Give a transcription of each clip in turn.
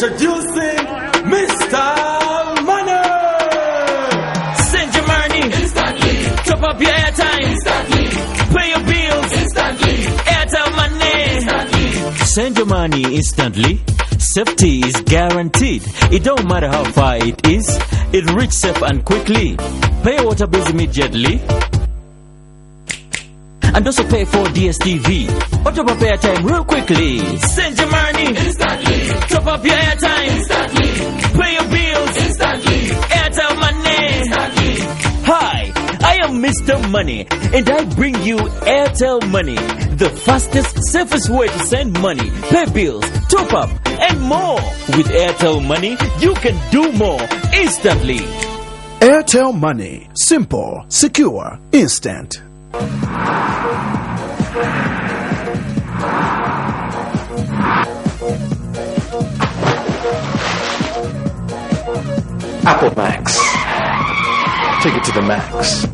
Introducing Mr. Money. Send your money instantly. Top up your airtime instantly. Pay your bills instantly. Airtel Money instantly. Send your money instantly. Safety is guaranteed. It don't matter how far it is. It reaches safe and quickly. Pay your water bills immediately. And also pay for DSTV. Or top up airtime real quickly. Send your money instantly. Top up your airtime instantly. Pay your bills instantly. Airtel Money instantly. Hi, I am Mr. Money, and I bring you Airtel Money, the fastest, safest way to send money, pay bills, top up, and more. With Airtel Money, you can do more instantly. Airtel Money. Simple, secure, instant. Apple Max. Take it to the max.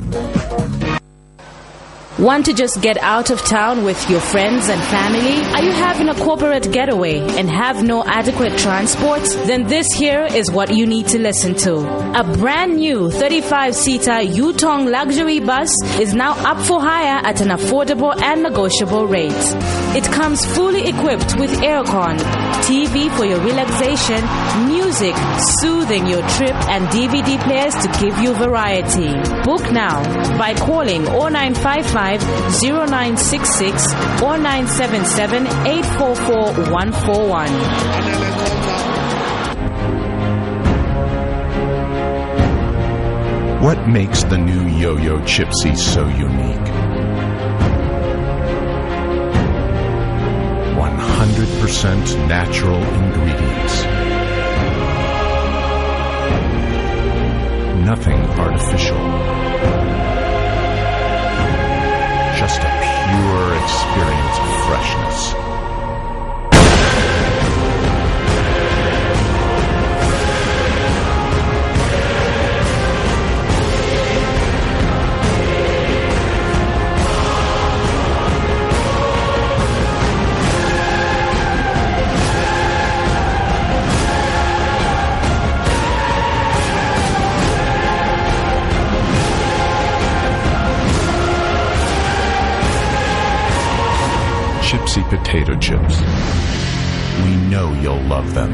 Want to just get out of town with your friends and family? Are you having a corporate getaway and have no adequate transport? Then this here is what you need to listen to. A brand new 35-seater Yutong luxury bus is now up for hire at an affordable and negotiable rate. It comes fully equipped with aircon, TV for your relaxation, music soothing your trip, and DVD players to give you variety. Book now by calling 0955 0966 or 977 844 141. What makes the new Yo-Yo Chipsy so unique? 100% natural ingredients. Nothing artificial. Just a pure experience of freshness. Chipsy potato chips. We know you'll love them.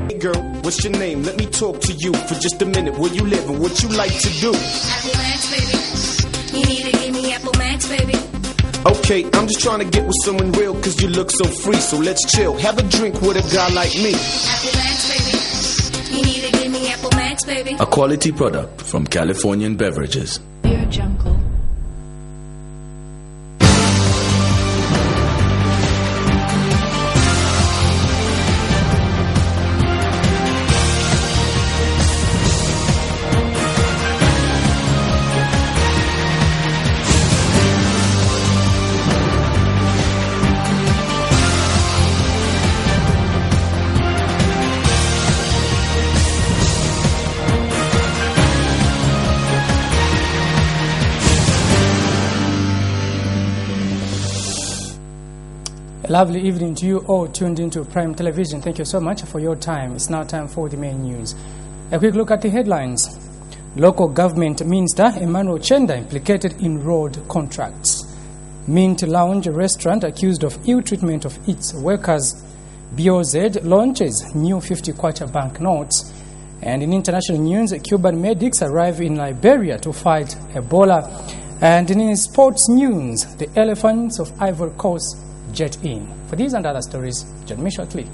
Hey girl, what's your name? Let me talk to you for just a minute. Where you live and what you like to do? Apple Max, baby. You need to give me Apple Max, baby. Okay, I'm just trying to get with someone real cause you look so free. So let's chill, have a drink with a guy like me. Apple Max, baby. You need to give me Apple Max, baby. A quality product from Californian Beverages. Your jungle. A lovely evening to you all tuned into Prime Television. Thank you so much for your time. It's now time for the main news. A quick look at the headlines. Local government Minister Emmanuel Chenda implicated in road contracts. Mint Lounge restaurant accused of ill treatment of its workers. BOZ launches new 50 kwacha banknotes. And in international news, Cuban medics arrive in Liberia to fight Ebola. And in sports news, the Elephants of Ivory Coast jet in. For these and other stories, join me shortly.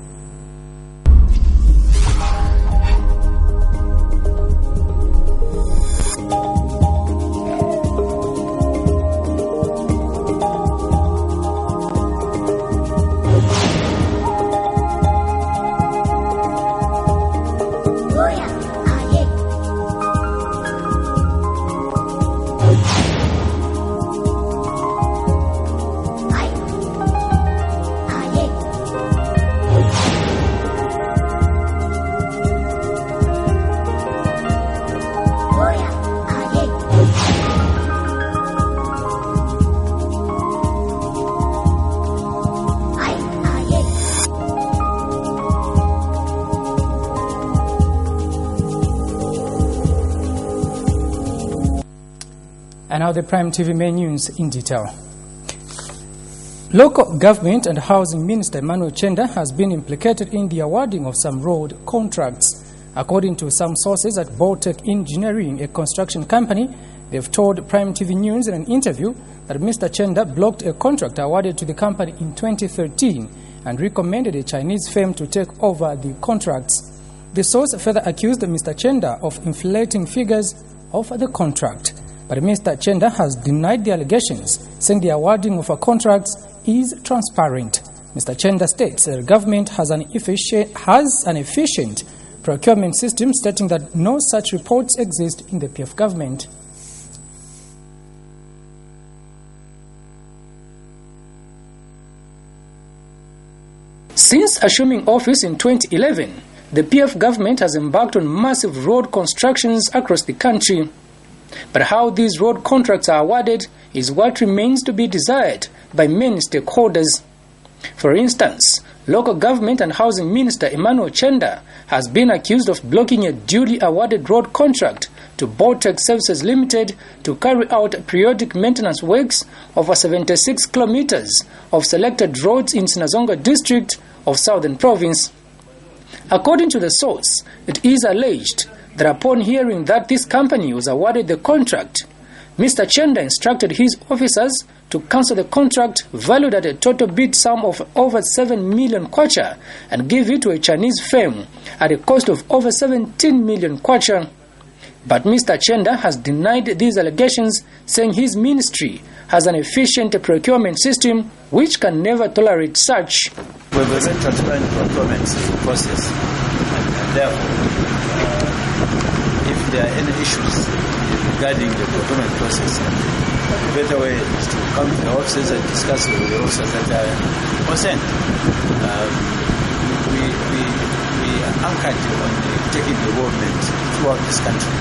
And now the Prime TV main news in detail. Local Government and Housing Minister Emmanuel Chenda has been implicated in the awarding of some road contracts. According to some sources at Baltic Engineering, a construction company, they've told Prime TV News in an interview that Mr. Chenda blocked a contract awarded to the company in 2013 and recommended a Chinese firm to take over the contracts. The source further accused Mr. Chenda of inflating figures of the contract. But Mr. Chenda has denied the allegations, saying the awarding of a contract is transparent. Mr. Chenda states that the government has an efficient procurement system, stating that no such reports exist in the PF government. Since assuming office in 2011, the PF government has embarked on massive road constructions across the country. But how these road contracts are awarded is what remains to be desired by many stakeholders. For instance, Local Government and Housing Minister Emmanuel Chenda has been accused of blocking a duly awarded road contract to Baltic Services Limited to carry out periodic maintenance works over 76 kilometers of selected roads in Sinazonga district of Southern Province. According to the source, it is alleged that upon hearing that this company was awarded the contract, Mr. Chenda instructed his officers to cancel the contract valued at a total bid sum of over 7 million kwacha and give it to a Chinese firm at a cost of over 17 million kwacha. But Mr. Chenda has denied these allegations, saying his ministry has an efficient procurement system which can never tolerate such. We have a very transparent procurement process, and therefore, if there are any issues regarding the procurement process, the better way is to come to the offices and discuss with the officers that are concerned. We are anchored on taking development throughout this country.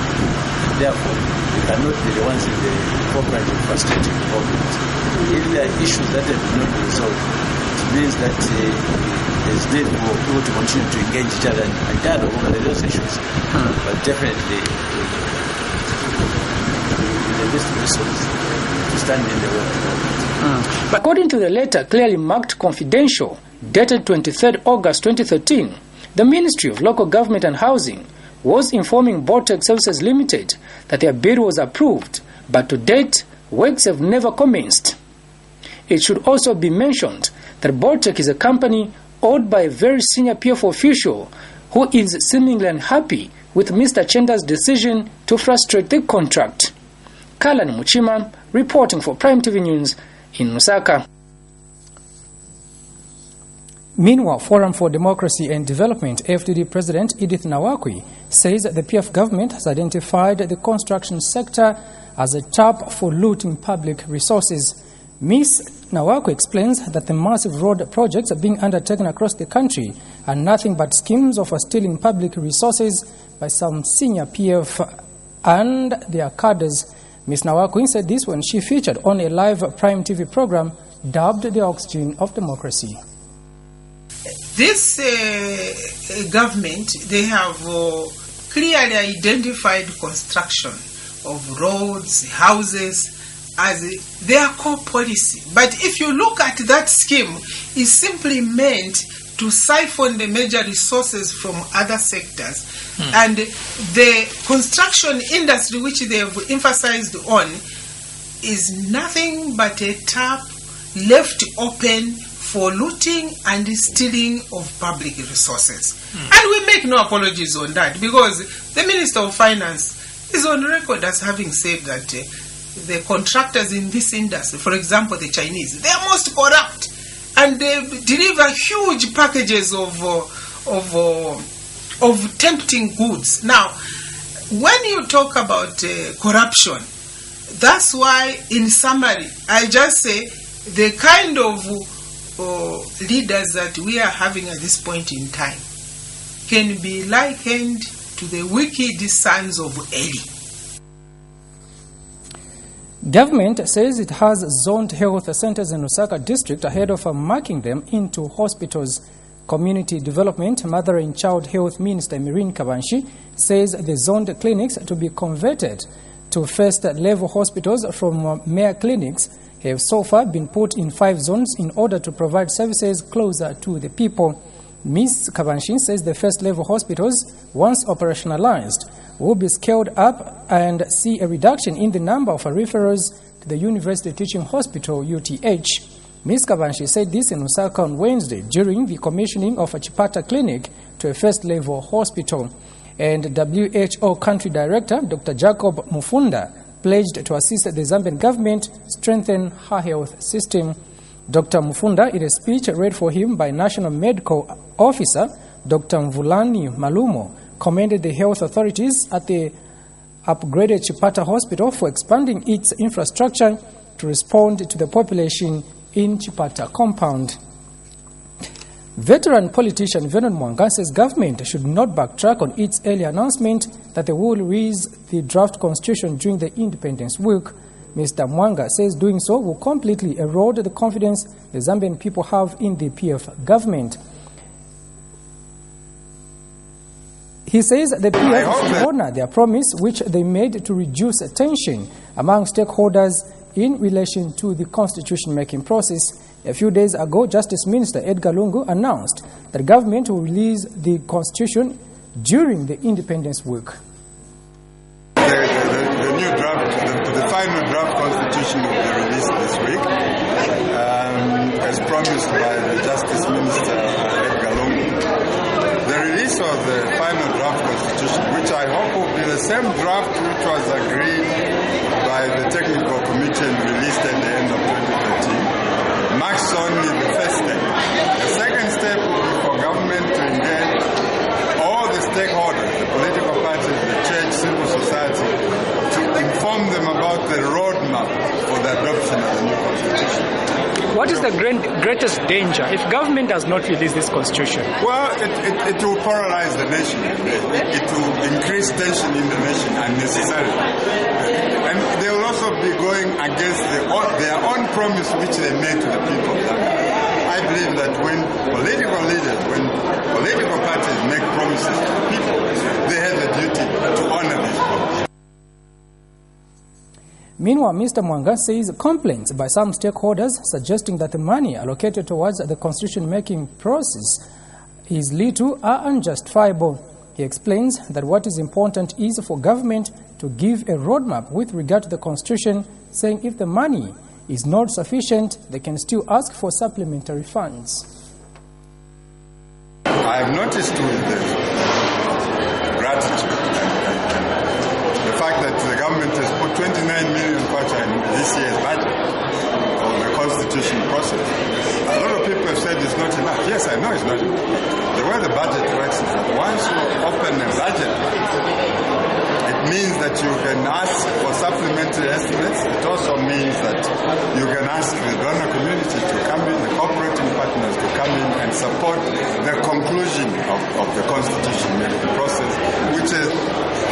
Therefore, we cannot be the ones in the cooperative frustrating development. If there are issues that have not been resolved, it means that there's need for people to continue to engage each other and dialogue over those issues. But definitely, the best resource to stand in the way of development. According to the letter clearly marked confidential, dated 23rd August 2013, the Ministry of Local Government and Housing was informing Baltic Services Limited that their bid was approved, but to date, works have never commenced. It should also be mentioned that Baltic is a company owned by a very senior PF official who is seemingly unhappy with Mr. Chenda's decision to frustrate the contract. Kalan Muchima, reporting for Prime TV News in Lusaka. Meanwhile, Forum for Democracy and Development FDD President Edith Nawakwi says that the PF government has identified the construction sector as a tap for looting public resources. Ms. Nawakwi explains that the massive road projects are being undertaken across the country are nothing but schemes of stealing public resources by some senior PF and their cadres. Ms. Nawakwi said this when she featured on a live Prime TV program dubbed The Oxygen of Democracy. This government, they have clearly identified construction of roads, houses as their core policy. But if you look at that scheme, it's simply meant to siphon the major resources from other sectors. And the construction industry, which they have emphasized on, is nothing but a tap left open for looting and stealing of public resources. And we make no apologies on that, because the Minister of Finance is on record as having said that the contractors in this industry, for example the Chinese, they are most corrupt, and they deliver huge packages of tempting goods. Now, when you talk about corruption, that's why, in summary, I just say the kind of leaders that we are having at this point in time can be likened to the wicked sons of Eli. Government says it has zoned health centers in Lusaka district ahead of marking them into hospitals. Community Development, Mother and Child Health Minister Mirin Kabanshi says the zoned clinics to be converted to first-level hospitals from Mayor clinics have so far been put in 5 zones in order to provide services closer to the people. Ms. Kabanshi says the first-level hospitals, once operationalized, will be scaled up and see a reduction in the number of referrals to the University Teaching Hospital, UTH. Ms. Kabanshi said this in Lusaka on Wednesday during the commissioning of a Chipata clinic to a first-level hospital. And WHO Country Director, Dr. Jacob Mufunda, pledged to assist the Zambian government strengthen her health system. Dr. Mufunda, in a speech read for him by National Medical Officer Dr. Mvulani Malumo, commended the health authorities at the upgraded Chipata Hospital for expanding its infrastructure to respond to the population in Chipata compound. Veteran politician Vernon Mwanga says government should not backtrack on its early announcement that they will raise the draft constitution during the Independence Week. Mr. Mwanga says doing so will completely erode the confidence the Zambian people have in the PF government. He says the PF should honor their promise which they made to reduce tension among stakeholders in relation to the constitution-making process. A few days ago, Justice Minister Edgar Lungu announced that the government will release the constitution during the Independence Week. The new draft, the final draft constitution will be released this week, as promised by the Justice Minister Edgar Lungu. The release of the final draft constitution, which I hope will be the same draft which was agreed by the technical committee and released at the end of 2013, marks only the first step. The second step will be for government to engage all the stakeholders, the political parties, the church, civil society, to inform them about the roadmap for the adoption of the new constitution. What is the greatest danger if government does not release this constitution? Well, it will polarize the nation. It will increase tension in the nation unnecessarily. And they will also be going against their own promise which they made to the people. I believe that when political leaders, when political parties make promises to the people, they have a duty to honor these promises. Meanwhile, Mr. Mwanga says complaints by some stakeholders suggesting that the money allocated towards the constitution-making process is little are unjustifiable. He explains that what is important is for government to give a roadmap with regard to the constitution, saying if the money is not sufficient, they can still ask for supplementary funds. I have noticed with gratitude the fact that the government has put 29 million kwacha in this year's budget of the constitution process. A lot of people have said it's not enough. Yes, I know it's not enough. The way the budget works is that once you open a budget, it means that you can ask for supplementary estimates. It also means that you can ask the donor community to come in, the cooperating partners to come in and support the conclusion of the constitution-making process, which is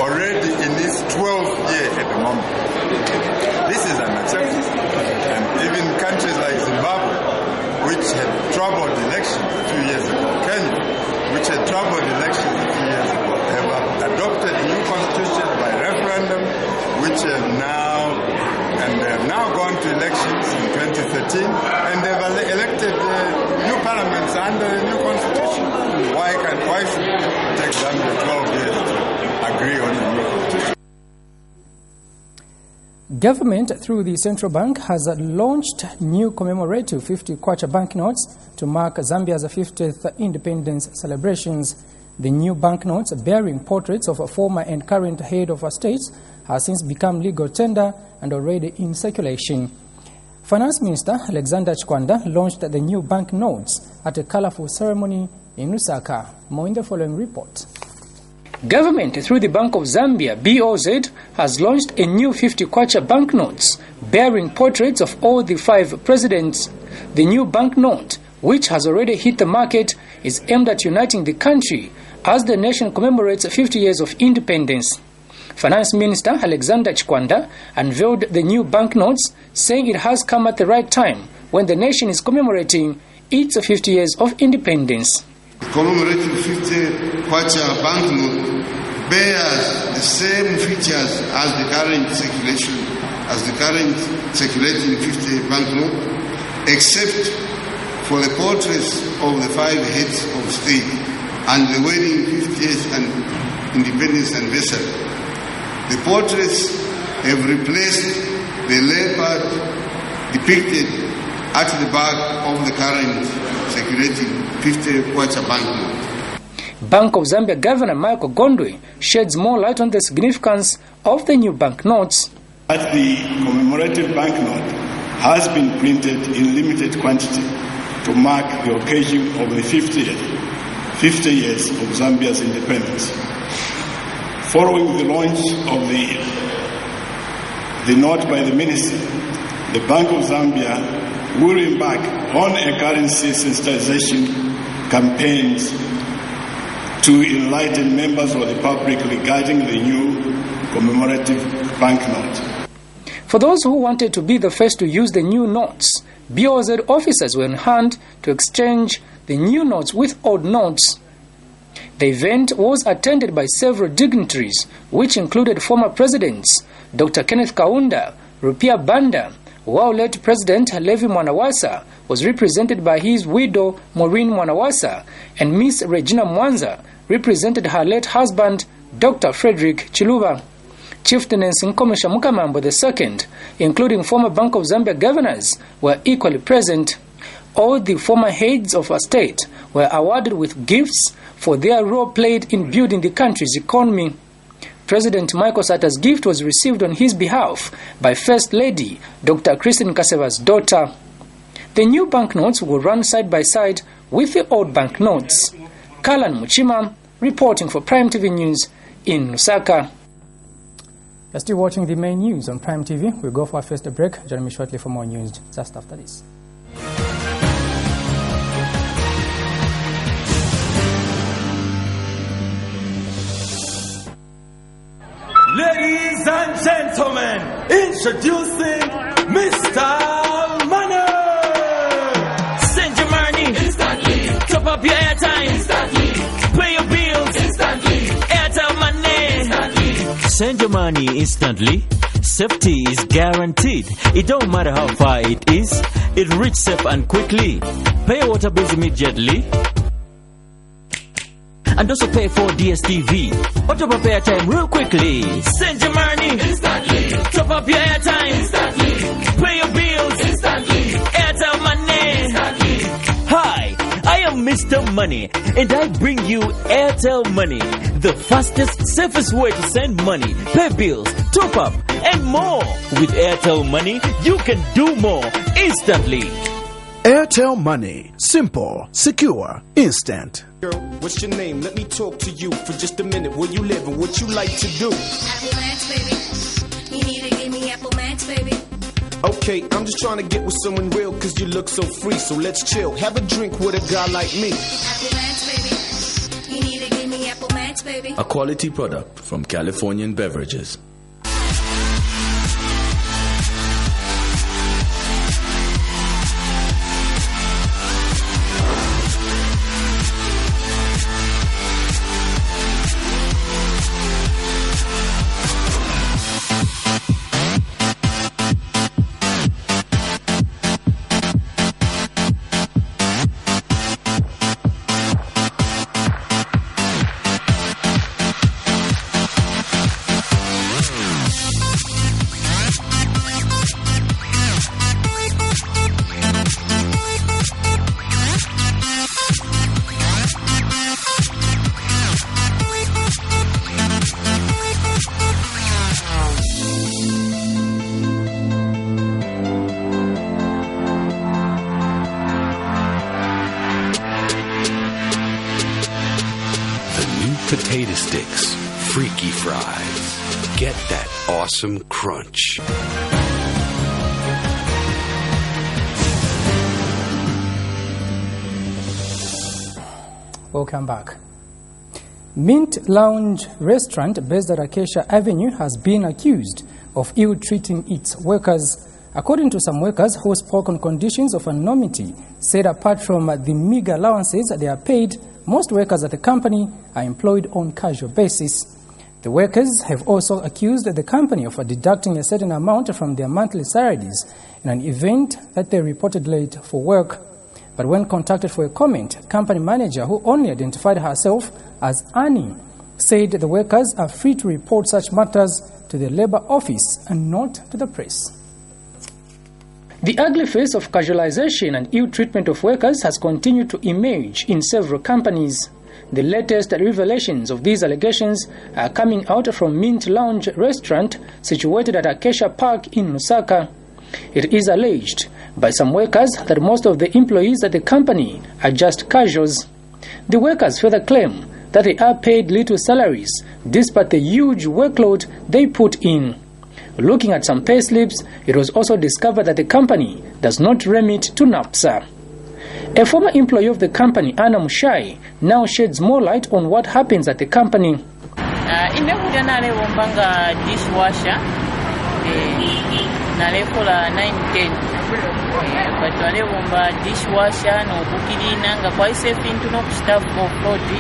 already in its 12th year at the moment. This is unacceptable. And even countries like Zimbabwe, which had troubled elections a few years ago, Kenya, which had troubled elections a few years ago, have adopted a new constitution by referendum, which have now gone to elections in 2013, and they've elected new parliaments under the new constitution. Why should it take Zambia 12 years to agree on the new constitution? Government, through the central bank, has launched new commemorative 50 kwacha banknotes to mark Zambia's 50th independence celebrations. The new banknotes, bearing portraits of a former and current head of a state, have since become legal tender and already in circulation. Finance Minister Alexander Chikwanda launched the new banknotes at a colorful ceremony in Lusaka. More in the following report. Government, through the Bank of Zambia, BOZ, has launched a new 50 kwacha banknotes bearing portraits of all the 5 presidents. The new banknote, which has already hit the market, is aimed at uniting the country as the nation commemorates 50 years of independence. Finance Minister Alexander Chikwanda unveiled the new banknotes, saying it has come at the right time when the nation is commemorating its 50 years of independence. Commemorating 50 kwacha banknote bears the same features as the current circulating 50 banknote, except for the portraits of the 5 heads of state and the wedding 50th and independence anniversary. The portraits have replaced the leopard depicted at the back of the current circulating 50 kwacha banknote. Bank of Zambia Governor Michael Gondwe sheds more light on the significance of the new banknotes. That the commemorative banknote has been printed in limited quantity to mark the occasion of the 50 years of Zambia's independence. Following the launch of the note by the minister, the Bank of Zambia will embark on a currency sensitization campaigns to enlighten members of the public regarding the new commemorative banknote. For those who wanted to be the first to use the new notes, BOZ officers were on hand to exchange the new notes with old notes. The event was attended by several dignitaries, which included former presidents Dr. Kenneth Kaunda, Rupia Banda, while late President Levi Mwanawasa was represented by his widow Maureen Mwanawasa, and Miss Regina Mwanza represented her late husband Dr. Frederick Chiluba. Chieftains Nkomesha Mukamambo II, including former Bank of Zambia governors, were equally present. All the former heads of a state were awarded with gifts for their role played in building the country's economy. President Michael Sata's gift was received on his behalf by First Lady Dr. Christine Kaseva's daughter. The new banknotes will run side by side with the old banknotes. Kalan Muchima reporting for Prime TV News in Lusaka. You're still watching the main news on Prime TV. We'll go for our first break. Join me shortly for more news just after this. Ladies and gentlemen, introducing Mr. Money. Send your money instantly. Top up your airtime instantly. Pay your bills instantly. Airtel Money instantly. Send your money instantly. Safety is guaranteed. It don't matter how far it is. It reaches safe and quickly. Pay your water bills immediately. And also pay for DSTV. Or top up airtime real quickly. Send your money instantly. Top up your airtime instantly. Pay your bills instantly. Airtel Money instantly. Hi, I am Mr. Money, and I bring you Airtel Money, the fastest, safest way to send money, pay bills, top up, and more. With Airtel Money, you can do more instantly. Airtel Money. Simple, secure, instant. Girl, what's your name? Let me talk to you for just a minute. Where you live and what you like to do? Apple Max, baby. You need to give me Apple Max, baby. Okay, I'm just trying to get with someone real cause you look so free. So let's chill, have a drink with a guy like me. Apple Max, baby. You need to give me Apple Max, baby. A quality product from Californian Beverages. Potato sticks, freaky fries. Get that awesome crunch. Welcome back. Mint Lounge restaurant based at Acacia Avenue has been accused of ill-treating its workers. According to some workers who spoke on conditions of anonymity, said apart from the meager allowances they are paid, most workers at the company are employed on casual basis. The workers have also accused the company of deducting a certain amount from their monthly salaries in an event that they reported late for work. But when contacted for a comment, company manager, who only identified herself as Annie, said the workers are free to report such matters to the Labour Office and not to the press. The ugly face of casualization and ill treatment of workers has continued to emerge in several companies. The latest revelations of these allegations are coming out from Mint Lounge restaurant situated at Acacia Park in Lusaka. It is alleged by some workers that most of the employees at the company are just casuals. The workers further claim that they are paid little salaries despite the huge workload they put in. Looking at some pay slips, it was also discovered that the company does not remit to NAPSA. A former employee of the company, Anna Mushai, now sheds more light on what happens at the company. Dishwasher, nalekola 9-10 batwale bomba dishwasher n'okukirina nga kwaise ebintu n'okustaff ofloti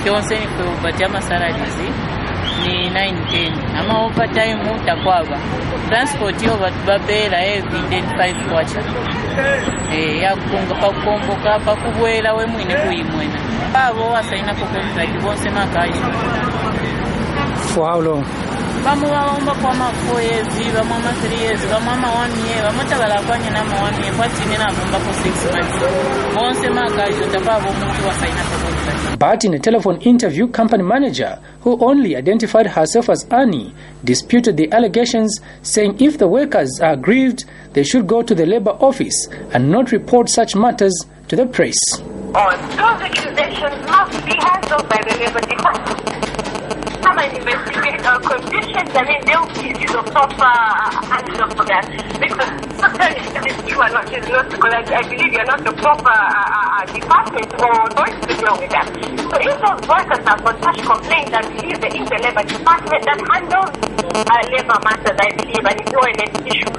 kyonse nikwe amasalaries ni 9-10 ama overtime takwaba transport yo babeera every day 5 kwacha yakunga pakomboka pakubwera we mwine kuyimwena abo wasaina ko contract bonse makaji. For how long? Bamubaomba kwa 4 years, bamama 3 years, bamama 1 year, bamutabala kwanye na 1 year, kwatine na bomba for 6 months. Bonse makaji tababo muntu wasaina ko contract. But in a telephone interview, company manager, who only identified herself as Annie, disputed the allegations, saying if the workers are aggrieved, they should go to the Labour Office and not report such matters to the press. Those accusations must be handled by the Labour Department. Some investigate conditions, and then they'll give you the proper answer for that. Because sometimes it's true or not, it's not, because I believe you're not the proper department or authority to deal with that. So if those workers have got such complaints, I believe there is a Labour Department that handles labour matters, I believe, and employment issues.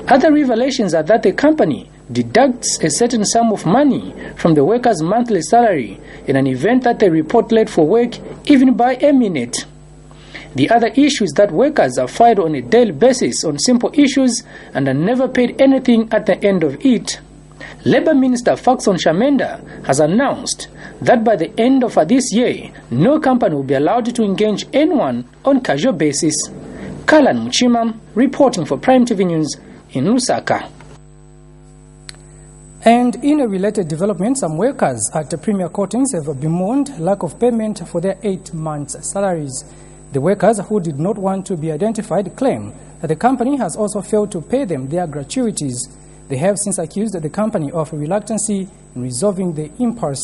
Other revelations are that the company deducts a certain sum of money from the workers' monthly salary in an event that they report late for work, even by a minute. The other issue is that workers are fired on a daily basis on simple issues and are never paid anything at the end of it. Labour Minister Faxon Shamenda has announced that by the end of this year, no company will be allowed to engage anyone on casual basis. Kalan Muchima, reporting for Prime TV News in Lusaka. And in a related development, some workers at the Premier Coatings have bemoaned lack of payment for their 8 months' salaries. The workers who did not want to be identified claim that the company has also failed to pay them their gratuities. They have since accused the company of reluctancy in resolving the impasse.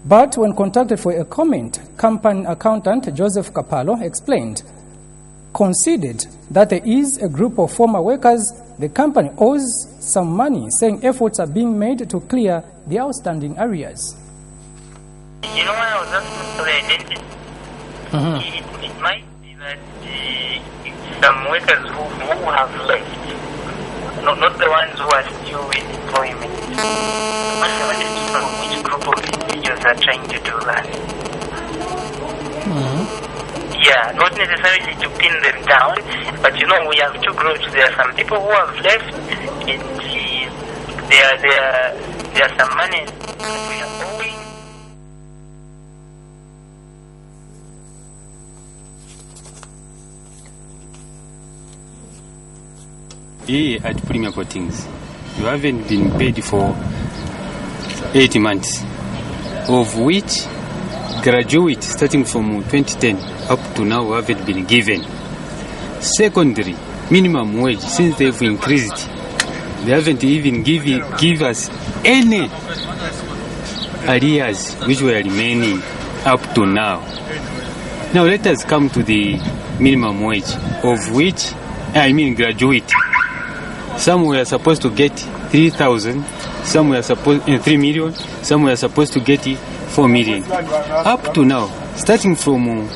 But when contacted for a comment, company accountant Joseph Kapalo conceded that there is a group of former workers the company owes some money, saying efforts are being made to clear the outstanding arrears. You know, I was asking for the identity. It might be that some workers who have left, not the ones who are still in employment. I have understood from which group of individuals are trying to do that. Yeah, not necessarily to pin them down, but you know, we have two groups. There are some people who have left, and there are some money that we are owing. Here at Premier Coatings, you haven't been paid for 8 months, of which graduate starting from 2010 up to now haven't been given. Secondary, minimum wage, since they've increased, they haven't even give us any arrears which were remaining up to now. Now let us come to the minimum wage, of which, graduate. Some were supposed to get 3,000, some were supposed 3 million, some were supposed to get 4 million. Up to now, starting from,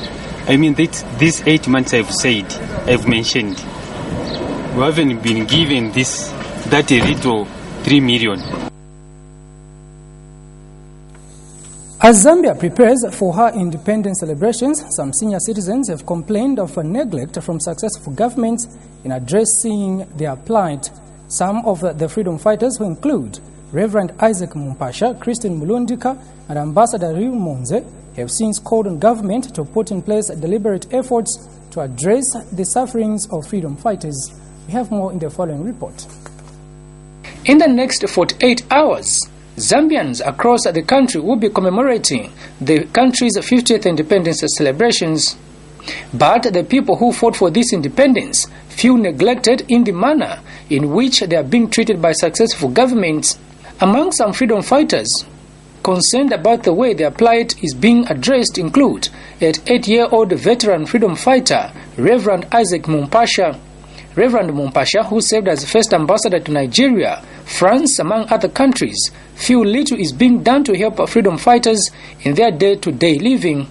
these 8 months I've mentioned, we haven't been given that little 3 million. As Zambia prepares for her independence celebrations, some senior citizens have complained of a neglect from successful governments in addressing their plight. Some of the freedom fighters, who include Reverend Isaac Mumpasha, Christine Mulundika, and Ambassador Riu Monze, have since called on government to put in place deliberate efforts to address the sufferings of freedom fighters. We have more in the following report. In the next 48 hours, Zambians across the country will be commemorating the country's 50th independence celebrations. But the people who fought for this independence feel neglected in the manner in which they are being treated by successful governments. Among some freedom fighters concerned about the way their plight is being addressed include 88-year-old veteran freedom fighter Reverend Isaac Mumpasha. Reverend Mumpasha, who served as first ambassador to Nigeria, France, among other countries, feel little is being done to help freedom fighters in their day-to-day living.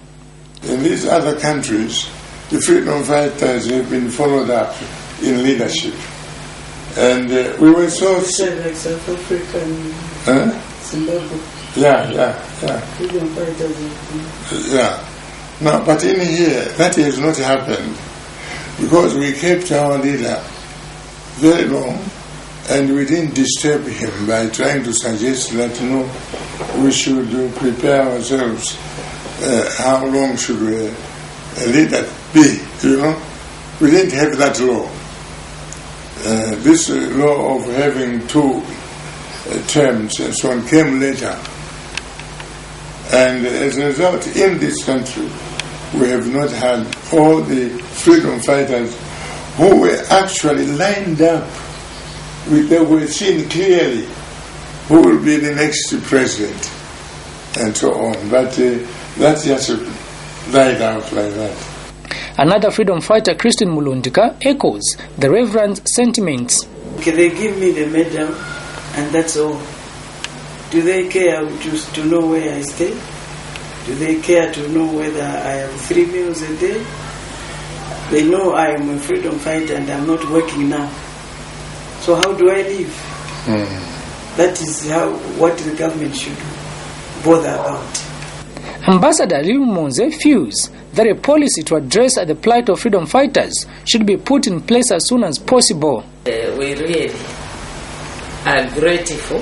In these other countries, the freedom fighters have been followed up in leadership. And we were so... Like South Africa and Zimbabwe. Yeah. Freedom fighters. Yeah. No, but in here, that has not happened. Because we kept our leader very long, and we didn't disturb him by trying to suggest that, we should prepare ourselves. How long should a leader be, We didn't have that law. This law of having two terms and so on came later. And as a result, in this country, we have not had all the freedom fighters who were actually lined up. They were seen clearly who will be the next president and so on. But that just died out like that. Another freedom fighter, Christine Mulundika, echoes the Reverend's sentiments. Okay, they give me the medal and that's all. Do they care to know where I stay? Do they care to know whether I have 3 meals a day? They know I am a freedom fighter and I'm not working now. So how do I live? That is what the government should bother about. Ambassador Riu Monze feels that a policy to address the plight of freedom fighters should be put in place as soon as possible. We really are grateful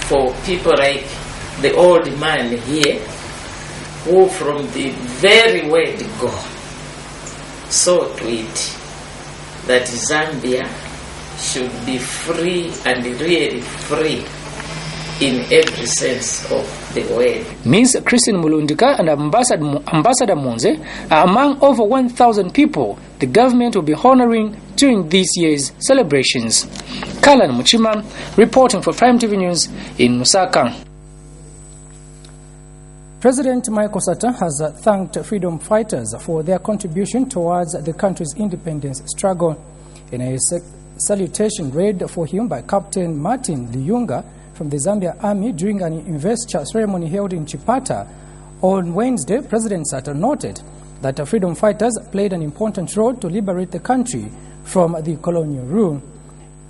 for people like the old man here, who from the very word go saw to it that Zambia should be free and really free in every sense of the word. Ms. Christine Mulundika and Ambassador Monze are among over 1,000 people the government will be honoring during this year's celebrations. Kalan Muchima, reporting for Prime TV News in Lusaka. President Michael Sata has thanked freedom fighters for their contribution towards the country's independence struggle. In a salutation read for him by Captain Martin Liyunga from the Zambia Army during an investiture ceremony held in Chipata on Wednesday, President Sata noted that freedom fighters played an important role to liberate the country from the colonial rule.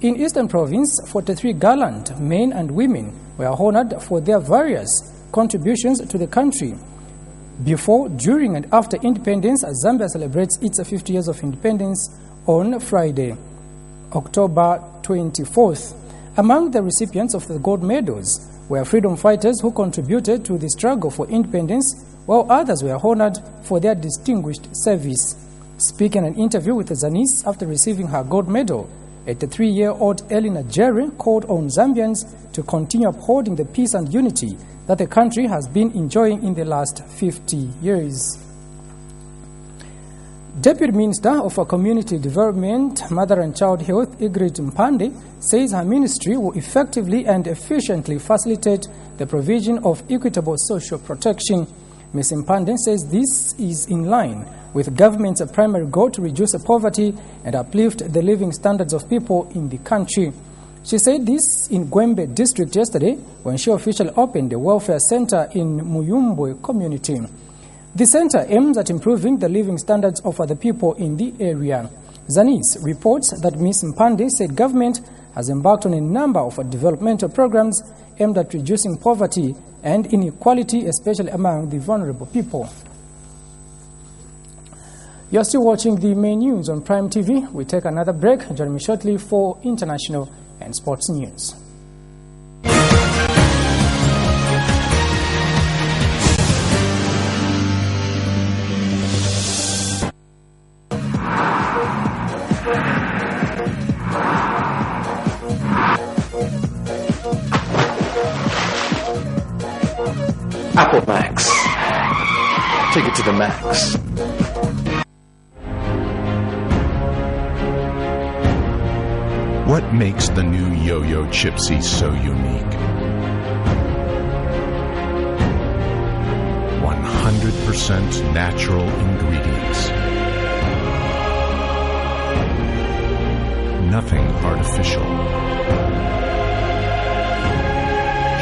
In Eastern Province, 43 gallant men and women were honored for their various contributions to the country. Before, during and after independence, Zambia celebrates its 50 years of independence on Friday, October 24th. Among the recipients of the gold medals were freedom fighters who contributed to the struggle for independence, while others were honored for their distinguished service. Speaking in an interview with Zanis after receiving her gold medal, 83-year-old Elena Jerry called on Zambians to continue upholding the peace and unity that the country has been enjoying in the last 50 years. Deputy Minister of Community Development, Mother and Child Health, Ingrid Mpande, says her ministry will effectively and efficiently facilitate the provision of equitable social protection. Ms. Mpande says this is in line with government's primary goal to reduce poverty and uplift the living standards of people in the country. She said this in Gwembe district yesterday when she officially opened the welfare center in Muyumbwe community. The center aims at improving the living standards of other people in the area. Zanis reports that Ms. Mpande said government has embarked on a number of developmental programs aimed at reducing poverty and inequality, especially among the vulnerable people. You're still watching the main news on Prime TV. We take another break. Join me shortly for international and sports news. Apple Max. Take it to the max. What makes the new Yo-Yo Chipsy so unique? 100% natural ingredients. Nothing artificial.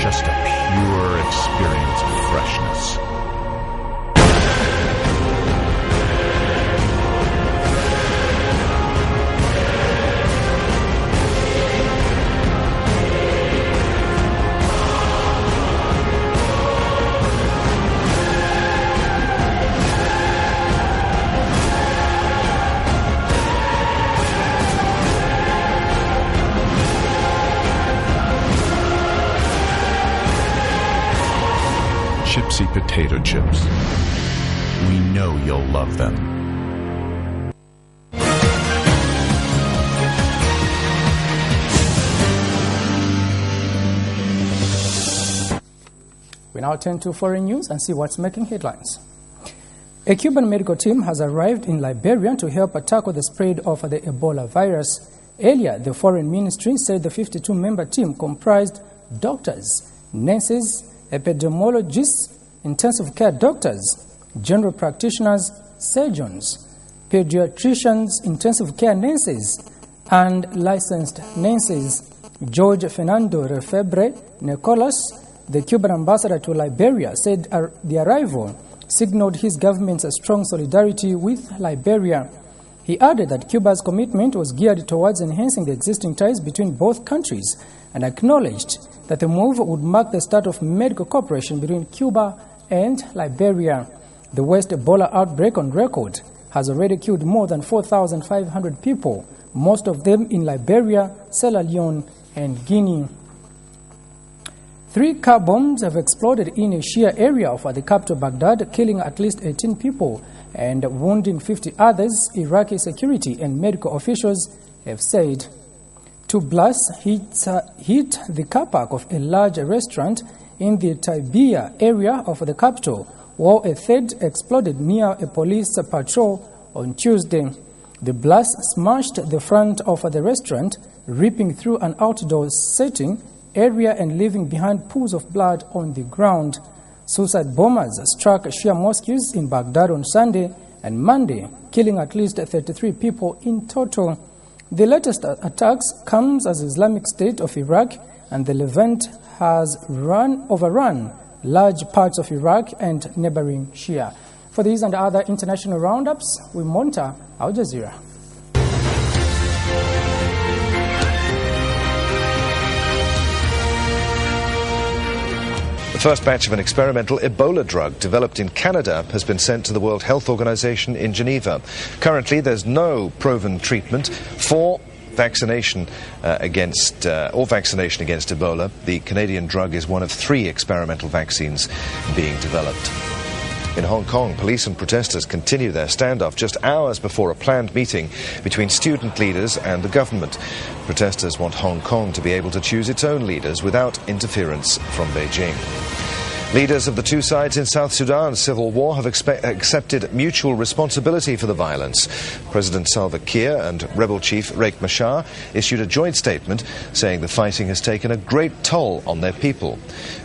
Just a pure experience of freshness. Chipsy potato chips. We know you'll love them. We now turn to foreign news and see what's making headlines. A Cuban medical team has arrived in Liberia to help tackle the spread of the Ebola virus. Earlier, the foreign ministry said the 52-member team comprised doctors, nurses, epidemiologists, intensive care doctors, general practitioners, surgeons, pediatricians, intensive care nurses, and licensed nurses. George Fernando Refebre Nicolas, the Cuban ambassador to Liberia, said the arrival signaled his government's strong solidarity with Liberia. He added that Cuba's commitment was geared towards enhancing the existing ties between both countries and acknowledged that the move would mark the start of medical cooperation between Cuba and Liberia. The worst Ebola outbreak on record has already killed more than 4,500 people, most of them in Liberia, Sierra Leone, and Guinea. 3 car bombs have exploded in a Shia area of the capital Baghdad, killing at least 18 people and wounding 50 others, Iraqi security and medical officials have said. 2 blasts hit the car park of a large restaurant in the Taibia area of the capital, while a 3rd exploded near a police patrol on Tuesday. The blast smashed the front of the restaurant, ripping through an outdoor setting area and leaving behind pools of blood on the ground. Suicide bombers struck Shia mosques in Baghdad on Sunday and Monday, killing at least 33 people in total. The latest attacks comes as Islamic State of Iraq and the Levant has overrun large parts of Iraq and neighboring Shia. For these and other international roundups, we monitor Al Jazeera. The first batch of an experimental Ebola drug developed in Canada has been sent to the World Health Organization in Geneva. Currently, there's no proven treatment for vaccination against Ebola. The Canadian drug is one of 3 experimental vaccines being developed. In Hong Kong, police and protesters continue their standoff just hours before a planned meeting between student leaders and the government. Protesters want Hong Kong to be able to choose its own leaders without interference from Beijing. Leaders of the 2 sides in South Sudan's civil war have accepted mutual responsibility for the violence. President Salva Kiir and rebel chief Riek Machar issued a joint statement saying the fighting has taken a great toll on their people.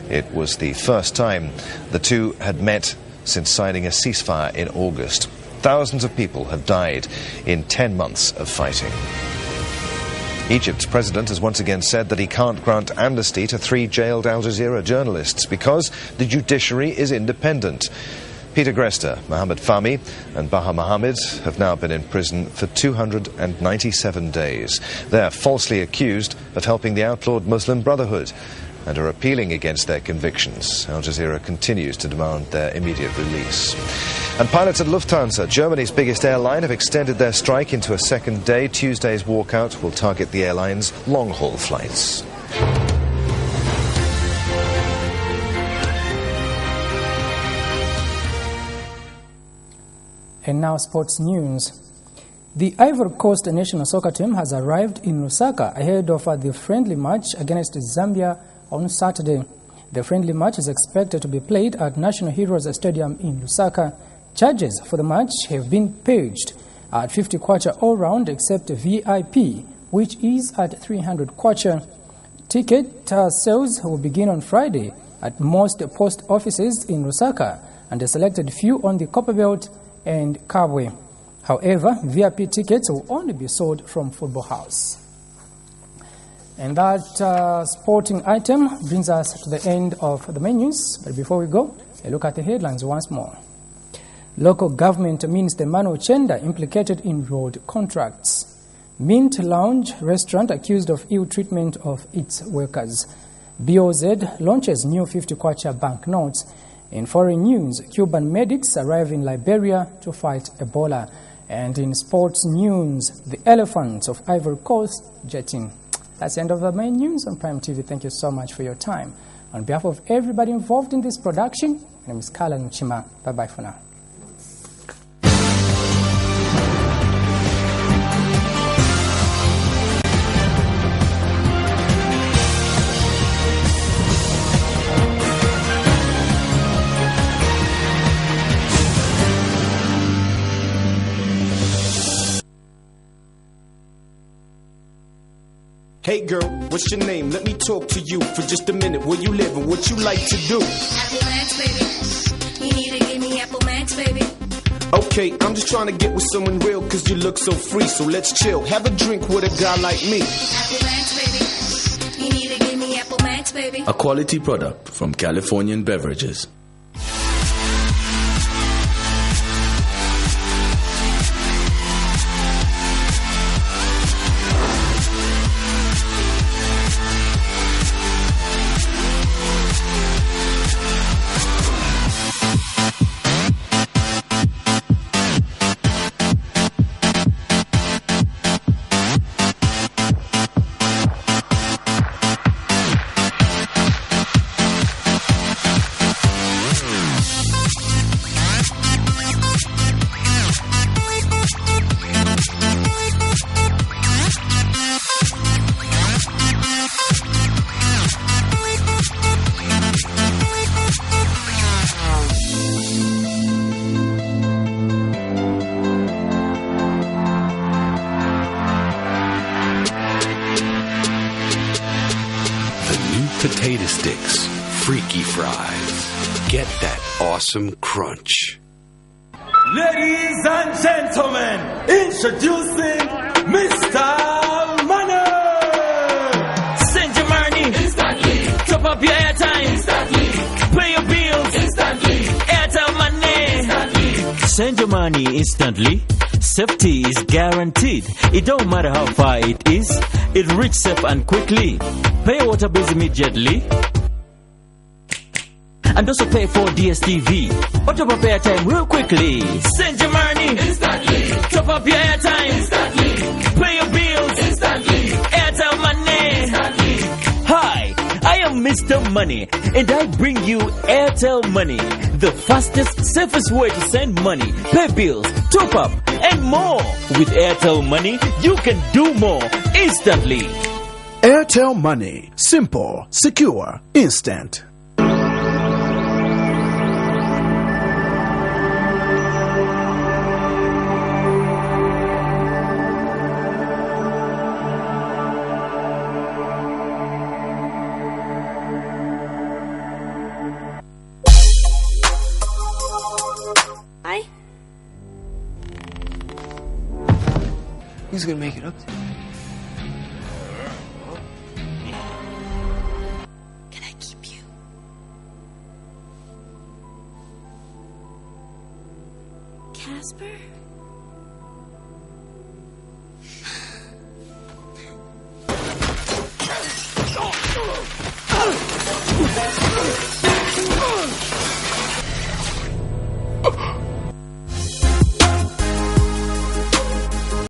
It was the first time the two had met since signing a ceasefire in August. Thousands of people have died in 10 months of fighting. Egypt's president has once again said that he can't grant amnesty to 3 jailed Al Jazeera journalists because the judiciary is independent. Peter Grester, Mohammed Fahmy and Baha Mohammed have now been in prison for 297 days. They're falsely accused of helping the outlawed Muslim Brotherhood and are appealing against their convictions. Al Jazeera continues to demand their immediate release. And pilots at Lufthansa, Germany's biggest airline, have extended their strike into a second day. Tuesday's walkout will target the airline's long-haul flights. And now sports news. The Ivory Coast national soccer team has arrived in Lusaka ahead of the friendly match against Zambia on Saturday. The friendly match is expected to be played at National Heroes Stadium in Lusaka. Charges for the match have been paged at 50 kwacha all round except VIP, which is at 300 kwacha. Ticket sales will begin on Friday at most post offices in Lusaka and a selected few on the Copperbelt and Kabwe. However, VIP tickets will only be sold from Football House. And that sporting item brings us to the end of the menus. But before we go, a look at the headlines once more. Local government Minister Emmanuel Chenda implicated in road contracts. Mint Lounge restaurant accused of ill treatment of its workers. BOZ launches new 50 kwacha banknotes. In foreign news, Cuban medics arrive in Liberia to fight Ebola. And in sports news, the elephants of Ivory Coast jetting. That's the end of the main news on Prime TV. Thank you so much for your time. On behalf of everybody involved in this production, my name is Kala Nuchima. Bye-bye for now. Hey girl, what's your name? Let me talk to you for just a minute. Where you live and what you like to do? Apple Max, baby. You need to give me Apple Max, baby. Okay, I'm just trying to get with someone real cause you look so free. So let's chill, have a drink with a guy like me. Apple Max, baby. You need to give me Apple Max, baby. A quality product from Californian Beverages. Potato sticks, freaky fries. Get that awesome crunch. Ladies and gentlemen, introducing Mr. Money. Send your money instantly. Top up your airtime instantly. Pay your bills instantly. Airtel Money instantly. Send your money instantly. Safety is guaranteed. It don't matter how far it is. It reaches safe and quickly. Pay your water bills immediately. And also pay for DSTV. Or top up airtime real quickly. Send your money instantly. Top up your airtime instantly. Pay your bills instantly. Airtel Money instantly. Hi, I am Mr. Money, and I bring you Airtel Money, the fastest, safest way to send money, pay bills, top up, and more. With Airtel Money, you can do more instantly. Airtel Money. Simple, secure, instant. Hi. Who's gonna make it up to? Casper?